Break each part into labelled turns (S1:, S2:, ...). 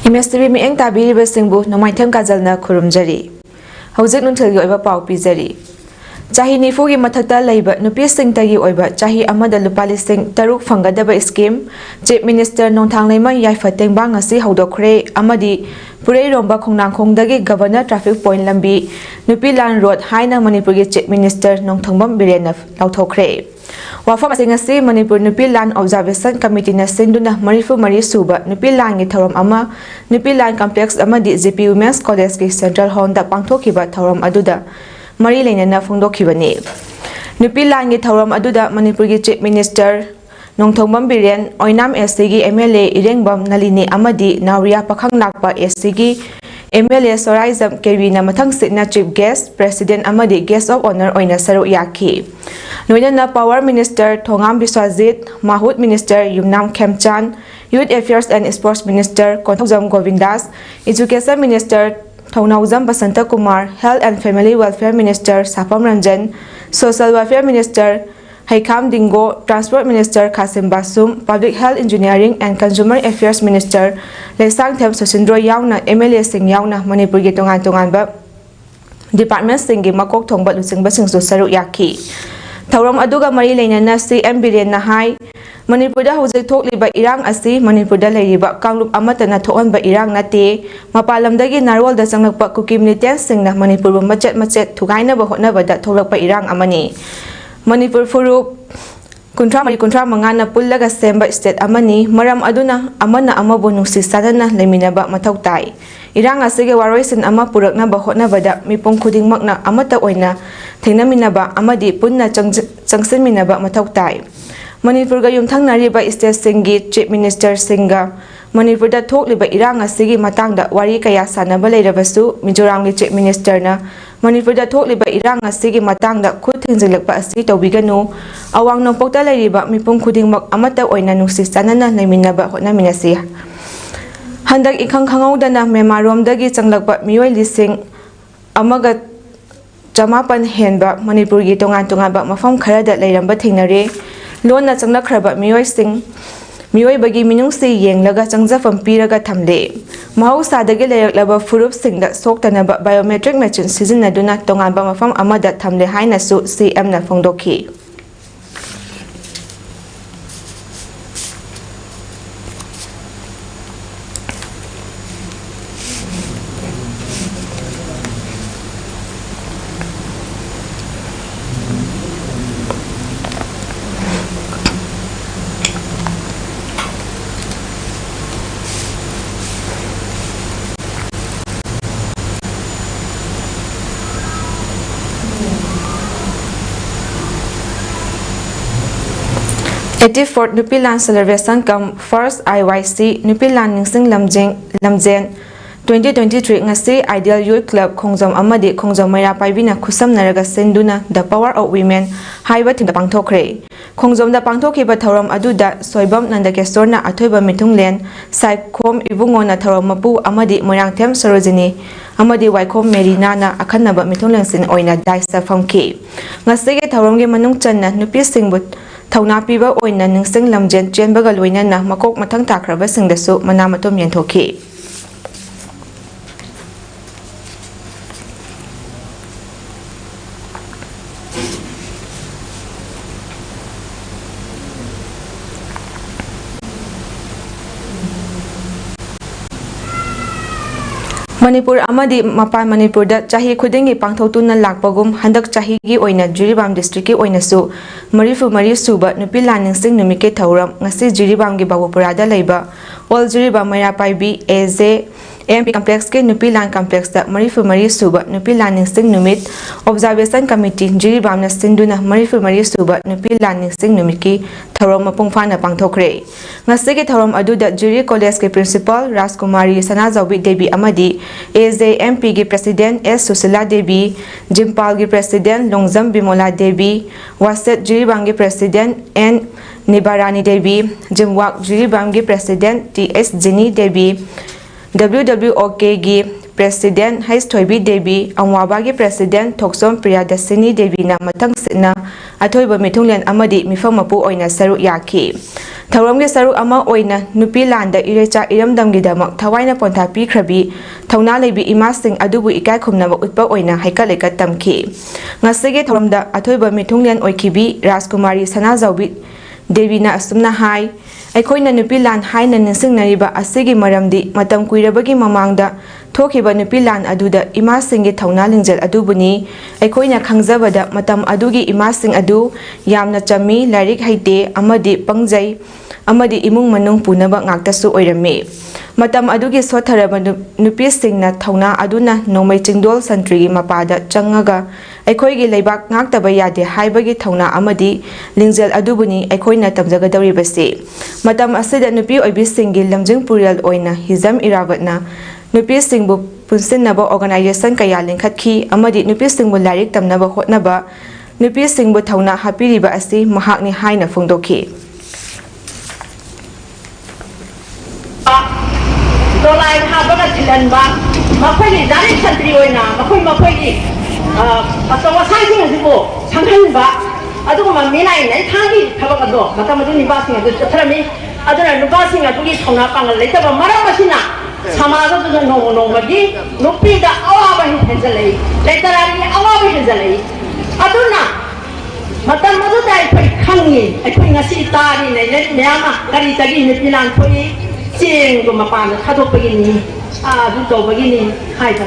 S1: Himestri mieng tabiri besingbu nomaithem kajalna khurumjari. Hauzik nunthilgi oiba pau pizari. Chahi nifugi mathakta leiba nupi singtagi oiba chahi amada lupa lising taruk fangadaba scheme Chief Minister Nongthangleima Yaifatengba ngasi haudokre amadi Purei Romba Khongnangkhongdagi Governor Traffic Point lambi Nupi Lan Road haina Manipurgi Chief Minister Nongthangbam Birena lauthokre. Wafam asingasi Manipur Nupi Lan Observation Committee na sinduna marifu mari suba Nupi Lan gi thorom ama Nupi Lan Complex amadi GP Women's College ki Central Hall da pangthokiba thorom aduda mari leinana phongdokhibani. Nupi Lan gi thorom aduda Manipur gi Chief Minister Nongthangbam Biren Oinam SC gi MLA Irengbam Nalini amadi Nauria Pakhang Nakpa SC gi MLA Soraizam Kerwina mathang sitna Chief Guest President amadi Guest of Honor oina saru yaki. Noina Power Minister Thongam Biswajit, Mahut Minister Yumnam Khemchan, Youth Affairs and Sports Minister Konthokjam Govindas, Education Minister Thongnaujam Basanta Kumar, Health and Family Welfare Minister Sapam Ranjan, Social Welfare Minister Haikam Dingo, Transport Minister Kasim Basum, Public Health Engineering and Consumer Affairs Minister Lesang Them Sosindro Yauna, MLA Sing Yauna, Manipur gi tongan-tonganba Department Singi Makok Thongba Lusingba Singsu Saru Yaki. Thauram aduga mari leinana CM Biren na hai Manipurda hojik thokliba irang asi Manipurda leiriba kanglup amata na thoonba irang nate mapalamdagi narwal da changlakpa community singna Manipur bu machet thugaina ba hotnaba da tholakpa irang amani Manipur furup kuntra manga na pullaga semba state amani maram aduna amana amabu nungsi sadana leminaba mathau tai irang asige waroisin ama purakna ba hotnaba da mipong khudingmakna amata oina thengnaminaba amadi punna changsinminaba mathau tai Manipur ga yumthangnariba state singi Chief Minister Singa Manipur da thokliba irang asigi matangda wari kaya sanaba leirabasu Mizoram gi Chief Minister na Manipur da thokliba irang asigi matangda khut thingjilakpa asi tawbiganu awang nongpokta leiriba mipum khudingmak amata oina nungsi sanana leiminaba hotnaminasi Handak ikhang khangaudana Memaromdagi changlakpa mioi lising amaga Jamapan henba Manipur gi tongan-tonganba mafam kharada leiramba thingnare lona changlakhraba mioi bagi minungsi yenglaga changjafam piraga thamle mahausadagi leiraklaba furup singda soktanaba biometric machine sizinaduna tonganba mafam amada thamle haina su CM na phongdokhi Fort Nupi Lan Celebration Kam First IYC Nupi Lan Ningsing Lamjen 2023 ngasi Ideal Youth Club Khongjam amadi Khongjam Maira Paibina khusam naraga senduna The Power of Women haiba thingda pangthokre Khongjam da pangthokhiba thoram aduda Soibam Nandakesorna athoiba mithunglen Saikhom Ibungona thoram mapu amadi Moirangthem Sarojini amadi Waikhom Merina na akhanaba mithuglengsin oina daisa famki ngasi ge thoramge manung channa nupi singbut Thauna piba oina ningsing lamjen chenbaga loinana makok mathang takraba singdasu manamatom yenthokhi Manipur amadi mapan Manipur da chahi khudingi pangthotuna lakpagum handak chahi gi oina Jiribam district ki oina su marifu mari suba Nupi Lan Ningsing numike thauram ngasi Jiribam gi Babupura da leiba All Jiribam Maira Paibi AJ MP Complex ke Nupi Lan Complex da marifu mari suba Nupi Lan Ningsing numit Observation Committee Jiribam na sinduna marifu mari suba Nupi Lan Ningsing numiki thauram mapungfana pangthokre ngasi gi thauram aduda Jiri College ke Principal Rajkumari Sanajawi Devi amadi AJ MP gi President S Susila Devi Jimpal gi President Longjam Bimola Devi Waset Jiribam gi President N Nibarani Devi Jimwak Jiribam gi President TS Jini Devi WWOK gi President Haisthoi Devi Amwabagi President Thoksom Priyadasini Devi na matang sina athoiba mithunglen amadi mifam mapu oina saru yaki Thauramge saru ama oina nupi landa irecha iramdamgi damak thawaina pontha pikhrabi thauna leibi imasing adubu ikai khumnaba utpa oina haikaleka tamki ngasege thauramda athoiba mithunglen oikibi Rajkumari Sanajaubi Devina asumna hai Aikoina nupi lan haina ninsingnariba asigi maramdi matam kuirabagi mamangda thokiba nupi lan aduda imasingi thauna lingjal adubuni aikoina khangjabada matam adugi imasing adu yamna chami larik haite amadi pangjai amadi imung manung punaba ngaktasu oirami matam adugi sotharaba nupi singna thauna aduna nomai chingdol santrigi mapada changaga aikoigi leibak ngaktaba yade haibagi thauna amadi lingjal adubuni aikoina tamjagadawribasi matam asida nupi oibi singi lamjing pural oina hizam irawatna nupi singbu punsinnaba organization kaya lingkhatki amadi nupi singbu larik tamnaba hotnaba nupi singbu thauna hapiriba asi mahakni haina phongdokhi
S2: dolai habaga thilanba makhoi dari santri oina makhoi asawa sangsing asibo sanghanba adugo maminai nai thagi thabaga do matamadu nibasing adu thrami aduna nibasing adugi thona pangal leitaba maramasina samaja du no magi nupida awaba hinjalei leitarani awaba hinjalei aduna matamadu dai phai khangi akhoi ngasi tari nei nyama kari tagi nipilan thoi Jeng ko mapana thadok begini du to begini haida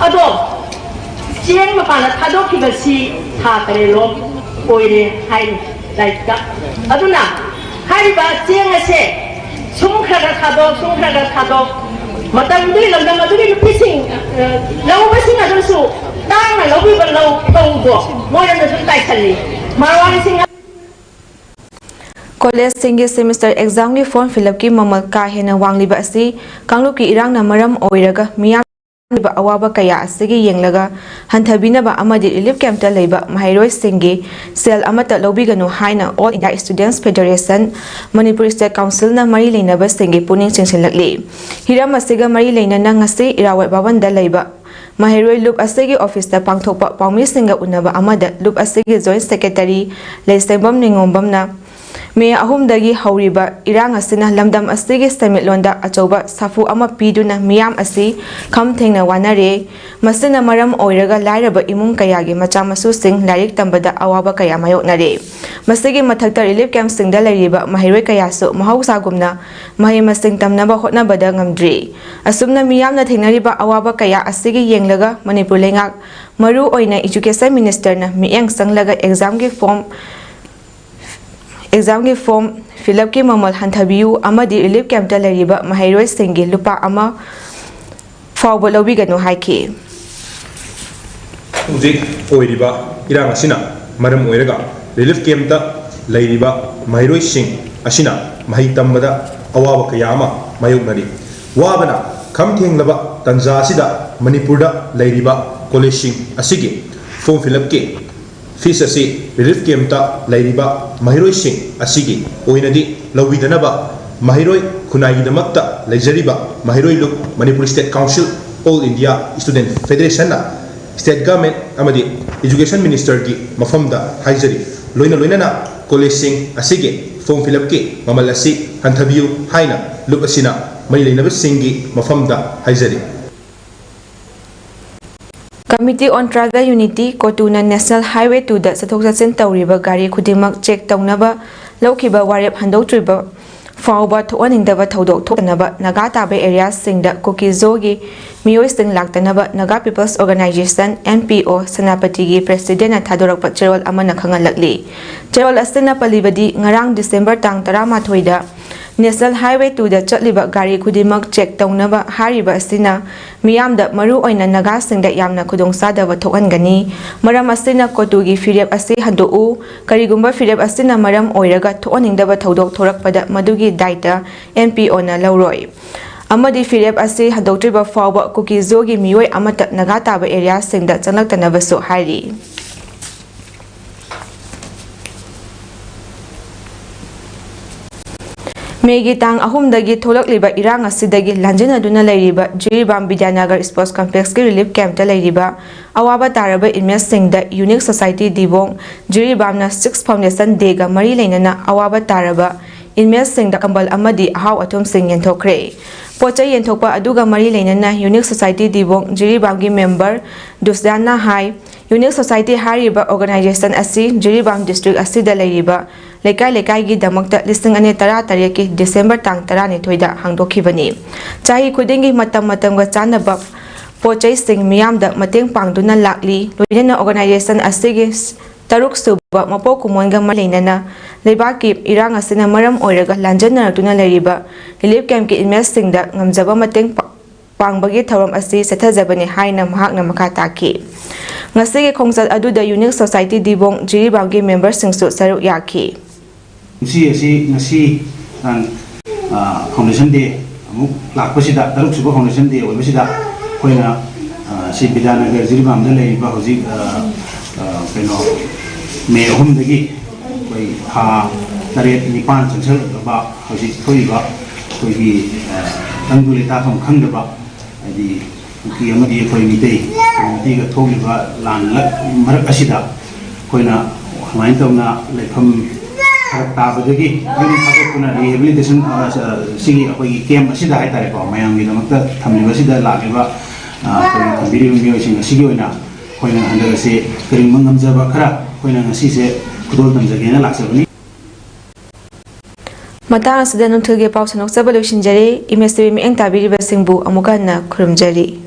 S2: ado jeng mapana thadok ki basi tha tare lo oire hai laika aduna hai ba jeng ase sumkhra thadok matam dui lamdam aduri pising law basing adu su tang na lobi ba law do moya na sun tai chali marwani sing
S1: College singi semester exam gi form fill up ki mamal ka hena wangliba asi kanglup ki irang na maram oiraga miyam ba awaba kaya asigi yenglaga hanthabina ba amadi relief camp ta leiba mahairoi singi sel amata lobiganu haina All India Students Federation Manipur State Council na mari leina ba singi puning chingsinlakli hiram asiga mari leina na ngasi irawat babanda leiba Mahairoi Loop Asegi Office ta pangthokpa paumi singa unaba amada Loop Asegi Joint Secretary Leisembam Ningombam na Me ahumdagi hauriba irang asina lamdam asigi semitlonda achoba safu ama piduna miyam asi kham thengna wanare masina maram oiraga lairaba imung kayagi macha masu sing larik tambada awaba kaya mayoknare masigi mathakta relief camp singda lairiba mahiroi kaya su mahausa gumna mahi masing tamnaba hotnabada ngamdri asumna miyamna thengnariba awaba kaya asigi yenglaga Manipur lengak maru oina education minister na miyang sanglaga exam gi form fill up ki mamal hanthabiu amadi relief camp ta lariba mahairoi singi lupa ama fawba lobi ganu haiki
S3: uji oiriba irang asina maram oiraga relief camp ta lariba mahairoi sing asina mahi tambada awaba kayama mayoknari wabana khamtheng laba tanja asida Manipur da lariba college sing asigi form fill up ki Fees asi relief camp ta lairiba mahiroi sing asigi oinadi lawidana ba mahiroi khunai damakta lejariba mahiroi look Manipur State Council All India Student Federation na state government amadi education minister ki mafamda haijari loina na college sing asigi form fill up ki mamal asi hanthabiu haina look asina mari leina ba singi mafamda haijari
S1: Committee on Tribal Unity Kotuna National Highway 2 da sathok satsin tawriba gari khudimak check tawnaba lawkhiba warep handoktriba fawba thoaningdaba thodok thoknaba naga tabe areas singda kokizogi miyoi sing laktanaba Naga People's Organization NPO Sanapati gi president na thadorakpa cherol amana khangalakli cherol asina palibadi ngarang December tang 13 da National Highway 2 da chatliba gari khudimak check tawnaba hariba asina miyamda maru oina naga singda yamna khudongsadaba thokangani maram asina kotugi firep asi handou karigumba firep asina maram oiraga thoaningdaba thodok thorakpada madugi daita NPO na lawroi amadi firep asi handoktriba fawba kukizogi miyoi amata naga taba area singda changlaktanaba hari ꯃꯦꯒꯤ ꯇꯥꯡ 3ꯗꯒꯤ ꯊꯣꯛꯂꯛꯂꯤꯕ ꯏꯔꯥꯡ ꯑꯁꯤꯗꯒꯤ ꯂꯥꯟꯖꯤꯟꯅꯗꯨꯅ ꯂꯩꯔꯤꯕ Jiribam ꯕꯤꯗ꯭ꯌꯥꯅꯒꯔ sports ꯀꯝꯄ꯭ꯂꯦꯛꯁꯀꯤ relief ꯀꯦꯝꯞꯇ ꯂꯩꯔꯤꯕ ꯑꯋꯥꯕ ꯇꯥꯔꯕ ꯏꯟꯃꯦꯠꯁꯤꯡꯗ unique society ꯗꯤꯕꯣꯡ ꯖꯤꯔꯤꯕꯥꯝꯅ 6 foundation ꯗꯦꯒ ꯃꯔꯤ ꯂꯩꯅꯅ ꯑꯋꯥꯕ ꯇꯥꯔꯕ ꯏꯟꯃꯦꯠꯁꯤꯡꯗ ꯀꯝꯕꯜ ꯑꯃꯗꯤ ꯑꯍꯥꯎ ꯑꯊꯨꯝꯁꯤꯡ ꯌꯦꯟꯊꯣꯛꯈ꯭ꯔꯦ꯫ ꯄꯣꯠꯆꯩ ꯌꯦꯟꯊꯣꯛꯄ ꯑꯗꯨꯒ ꯃꯔꯤ ꯂꯩꯅꯅ ꯌꯨꯅꯤꯛ ꯁꯣꯁꯥꯏꯇꯤ ꯗꯤꯕꯣꯡ ꯖꯤꯔꯤꯕꯥꯝꯒꯤ ꯃꯦꯝꯕꯔ ꯗꯨꯁꯌꯥꯟꯅ ꯍꯥꯏ ꯌꯨꯅꯤꯛ ꯁꯣꯁꯥꯏꯇꯤ ꯍꯥꯏꯔꯤꯕ ꯑꯣꯔꯒꯅꯥꯏꯖꯦꯁꯟ ꯑꯁꯤ ꯖꯤꯔꯤꯕꯥꯝ ꯗꯤꯁꯇ꯭ꯔꯤꯛ ꯑꯁꯤꯗ ꯂꯩꯔꯤꯕ ꯂꯩꯀꯥꯏꯒꯤꯗꯃꯛꯇ 2018ꯒꯤ ꯗꯤꯁꯦꯝꯕꯔ ꯇꯥꯡ 12ꯗ ꯍꯥꯡꯗꯣꯛꯈꯤꯕꯅꯤ꯫ ꯆꯍꯤ ꯈꯨꯗꯤꯡꯒꯤ ꯃꯇꯝꯒ ꯆꯥꯟꯅꯕ ꯄꯣꯠꯆꯩꯁꯤꯡ ꯃꯤꯌꯥꯝꯗ ꯃꯇꯦꯡ ꯄꯥꯡꯗꯨꯅ ꯂꯥꯛꯂꯤ꯫ ꯂꯣꯏꯅꯅ ꯑꯣꯔꯒꯅꯥꯏꯖꯦꯁꯟ ꯑꯁꯤꯒꯤ 3ꯁꯨꯕ ꯃꯄꯣꯛ ꯀꯨꯝꯑꯣꯟꯒ ꯃꯔꯤ ꯂꯩꯅꯅ ꯂꯩꯕꯥꯛꯀꯤ ꯏꯔꯥꯡ ꯑꯁꯤꯅ ꯃꯔꯝ ꯑꯣꯏꯔꯒ ꯂꯥꯟꯖꯟꯅꯔꯛꯇꯨꯅ ꯂꯩꯔꯤꯕ ꯔꯤꯂꯤꯐ ꯀꯦꯝꯞꯀꯤ ꯏꯟꯃꯦꯠꯁꯤꯡꯗ ꯉꯝꯖꯕ ꯃꯇꯦꯡ ꯄꯥꯡꯕꯒꯤ ꯊꯧꯔꯝ ꯑꯁꯤ ꯆꯠꯊꯖꯕꯅꯤ ꯍꯥꯏꯅ ꯃꯍꯥꯛꯅ ꯃꯈꯥ ꯇꯥꯈꯤ꯫ ꯉꯁꯤꯒꯤ ꯈꯣꯡꯆꯠ ꯑꯗꯨꯗ ꯌꯨꯅꯤꯛ ꯁꯣꯁꯥꯏꯇꯤ ꯗꯤꯕꯣꯡ ꯖꯤꯔꯤꯕꯥꯝꯒꯤ ꯃꯦꯝꯕꯔꯁꯤꯡꯁꯨ ꯁꯔꯨꯛ ꯌꯥꯈꯤ꯫
S4: ꯉꯁꯤ ꯐꯥꯎꯟꯗꯦꯁꯟ ꯗꯦ ꯑꯃꯨꯛ ꯂꯥꯛꯄꯁꯤꯗ 3ꯁꯨꯕ ꯐꯥꯎꯟꯗꯦꯁꯟ ꯗꯦ ꯑꯣꯏꯕꯁꯤꯗ ꯑꯩꯈꯣꯏꯅ ꯁꯤ ꯕꯤꯗ꯭ꯌꯥꯅꯒꯔ ꯖꯤꯔꯤꯕꯥꯝꯗ ꯂꯩꯔꯤꯕ ꯍꯧꯖꯤꯛ ꯃꯦ 3ꯗꯒꯤ ꯑꯩꯈꯣꯏ ꯊꯥ 8-9 ꯆꯪꯁꯜꯂꯛꯂꯕ ꯍꯧꯖꯤꯛ ꯊꯣꯛꯏꯕ ꯑꯩꯈꯣꯏꯒꯤ ꯇꯪꯗꯨ ꯂꯩꯇꯥꯐꯝ ꯈꯪꯗꯕ ꯍꯥꯏꯗꯤ ꯀꯨꯀꯤ ꯑꯃꯗꯤ ꯑꯩꯈꯣꯏ ꯃꯩꯇꯩꯒ ꯊꯣꯛꯂꯤꯕ ꯂꯥꯟ ꯃꯔꯛ ꯑꯁꯤꯗ ꯑꯩꯈꯣꯏꯅ ꯁꯨꯃꯥꯏꯅ ꯇꯧꯅ ꯂꯩꯐꯝ ꯐꯔꯛ ꯇꯥꯕꯗꯒꯤ ꯌꯨꯝ ꯊꯥꯗꯣꯛꯇꯨꯅ ꯔꯤꯍꯦꯕꯤꯂꯤꯇꯦꯁꯟ ꯁꯤꯒꯤ ꯑꯩꯈꯣꯏꯒꯤ ꯀꯦꯝꯞ ꯑꯁꯤꯗ ꯍꯥꯏꯇꯥꯔꯦꯀꯣ ꯃꯌꯥꯝꯒꯤꯗꯃꯛꯇ ꯊꯝꯂꯤꯕꯁꯤꯗ ꯂꯥꯛꯂꯤꯕ ꯑꯩꯈꯣꯏ ꯊꯝꯕꯤꯔꯤꯕ ꯃꯤꯑꯣꯏꯁꯤꯡ ꯑꯁꯤꯒꯤ ꯑꯣꯏꯅ ꯑꯩꯈꯣꯏꯅ ꯍꯟꯗꯛ ꯑꯁꯤ ꯀꯔꯤꯒꯨꯝꯕ ꯉꯝꯖꯕ ꯈꯔ ꯑꯩꯈꯣꯏꯅ ꯉꯁꯤꯁꯦ ꯈꯨꯗꯣꯜ ꯇꯝꯖꯒꯦꯅ ꯂꯥꯛꯆꯕꯅꯤ꯫
S1: ꯃꯇꯥꯡ ꯑꯁꯤꯗ ꯅꯨꯡꯊꯤꯜꯒꯤ ꯄꯥꯎ ꯁꯟꯗꯣꯛꯆꯕ ꯂꯣꯏꯁꯤꯟꯖꯔꯤ꯫ ꯏꯃꯦꯖ ꯇꯤꯚꯤ ꯃꯤꯠꯌꯦꯡ ꯇꯥꯕꯤꯔꯤꯕꯁꯤꯡꯕꯨ ꯑꯃꯨꯛ ꯍꯟꯅ ꯈꯨꯔꯨꯝꯖꯔꯤ꯫